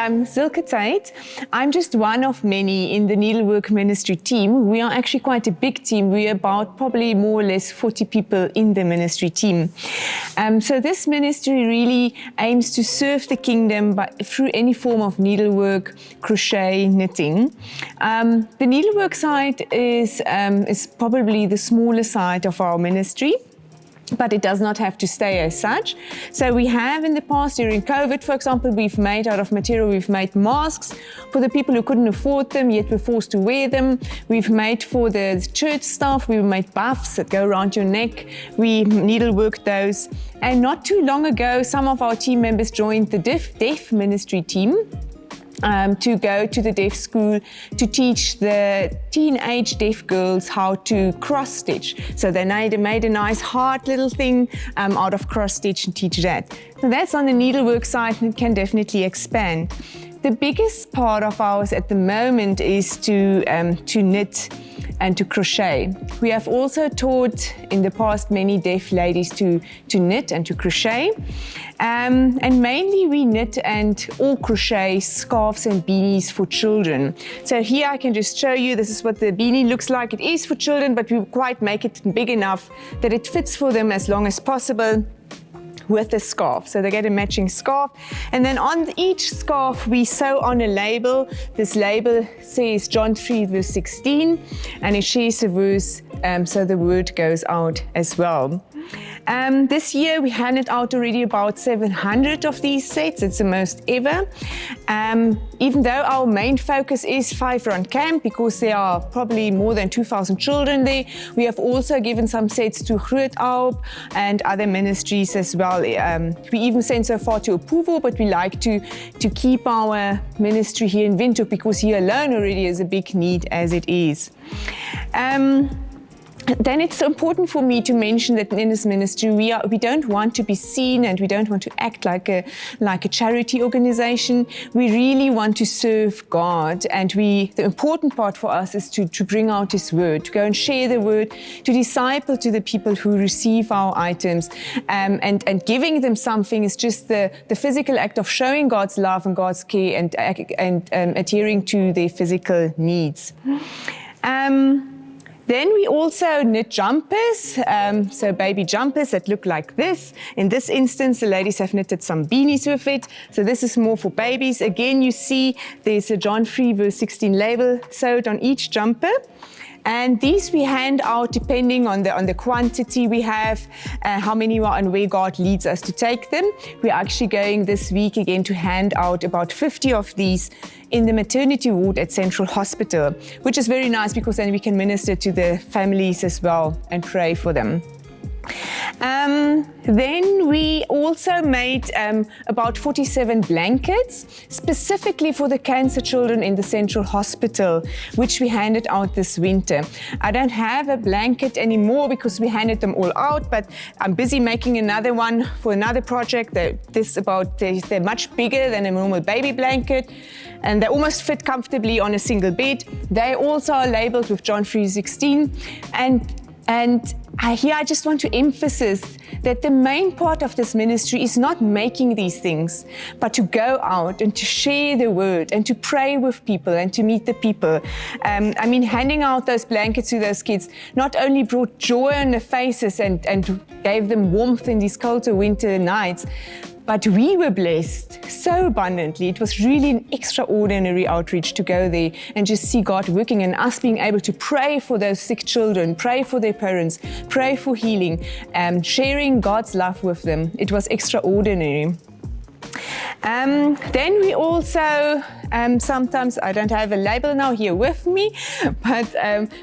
I'm Silke. I'm just one of many in the Needlework Ministry team. We are actually quite a big team. We're about probably more or less 40 people in the ministry team. So this ministry really aims to serve the kingdom through any form of needlework, crochet, knitting. The needlework side is probably the smaller side of our ministry, but it does not have to stay as such. So we have in the past, during COVID, for example, we've made out of material, we've made masks for the people who couldn't afford them, yet were forced to wear them. We've made for the church staff, we made buffs that go around your neck. We needleworked those. And not too long ago, some of our team members joined the deaf ministry team. To go to the deaf school to teach the teenage deaf girls how to cross stitch. So they made a nice hard little thing out of cross stitch and teach that. So that's on the needlework side and it can definitely expand. The biggest part of ours at the moment is to knit and to crochet. We have also taught in the past many deaf ladies to knit and to crochet. And mainly we knit or crochet scarves and beanies for children. So here I can just show you, this is what the beanie looks like. It is for children, but we quite make it big enough that it fits for them as long as possible with the scarf. So they get a matching scarf. And then on each scarf, we sew on a label. This label says John 3 verse 16, and it shares a verse, so the word goes out as well. This year we handed out already about 700 of these sets. It's the most ever. Even though our main focus is 5 Rand Camp, because there are probably more than 2,000 children there, we have also given some sets to Groot Alp and other ministries as well. We even sent so far to Approval, but we like to keep our ministry here in Windhoek, because here alone already is a big need as it is. Then it's important for me to mention that in this ministry we don't want to be seen and we don't want to act like a charity organization. We really want to serve God, and the important part for us is to bring out His word, to go and share the word, to disciple to the people who receive our items, and giving them something is just the physical act of showing God's love and God's care and adhering to their physical needs. Then we also knit jumpers, so baby jumpers that look like this. In this instance, the ladies have knitted some beanies with it. So this is more for babies. Again, you see there's a John 3 verse 16 label sewed on each jumper. And these we hand out depending on the quantity we have, how many are and where God leads us to take them. We're actually going this week again to hand out about 50 of these in the maternity ward at Central Hospital, which is very nice because then we can minister to the families as well and pray for them. Then we also made about 47 blankets specifically for the cancer children in the Central Hospital, which we handed out this winter. I don't have a blanket anymore because we handed them all out, but I'm busy making another one for another project. They're much bigger than a normal baby blanket, and they almost fit comfortably on a single bed. They also are labeled with John 3:16, and here I just want to emphasize that the main part of this ministry is not making these things, but to go out and to share the word and to pray with people and to meet the people. Handing out those blankets to those kids not only brought joy on their faces and gave them warmth in these colder winter nights, but we were blessed so abundantly. It was really an extraordinary outreach to go there and just see God working and us being able to pray for those sick children, pray for their parents, pray for healing, sharing God's love with them. It was extraordinary. Then we also, sometimes I don't have a label now here with me, but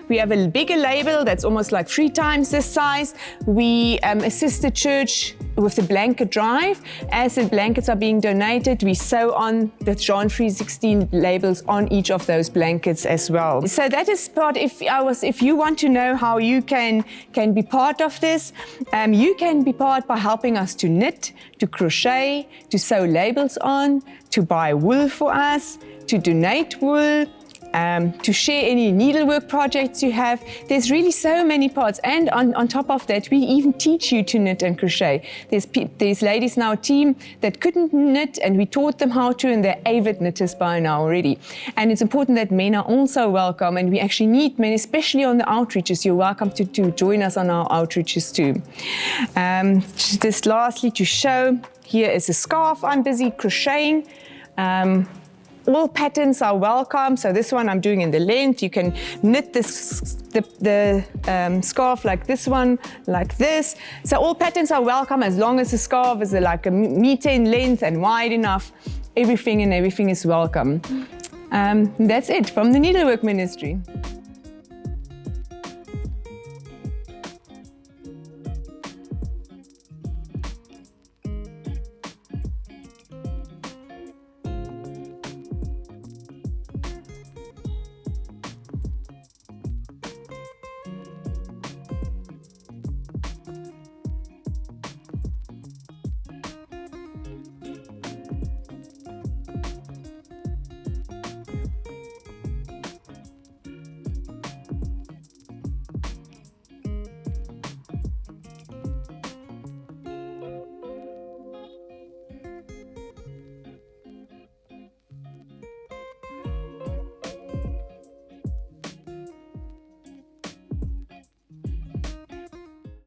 we have a bigger label that's almost like 3 times this size. We assist the church with the blanket drive. As the blankets are being donated, we sew on the John 3:16 labels on each of those blankets as well. So that is part. If you want to know how you can be part of this, you can be part by helping us to knit, to crochet, to sew labels on, to buy wool for us, to donate wool, to share any needlework projects you have. There's really so many parts, and on top of that, we even teach you to knit and crochet. There's ladies in our team that couldn't knit, and we taught them how to, and they're avid knitters by now already. And it's important that men are also welcome, and we actually need men, especially on the outreaches. You're welcome to join us on our outreaches too. Just lastly, to show, here is a scarf I'm busy crocheting. All patterns are welcome. So this one I'm doing in the length. You can knit the scarf like this one, like this. So all patterns are welcome as long as the scarf is like a meter in length and wide enough. Everything is welcome. That's it from the Needlework Ministry.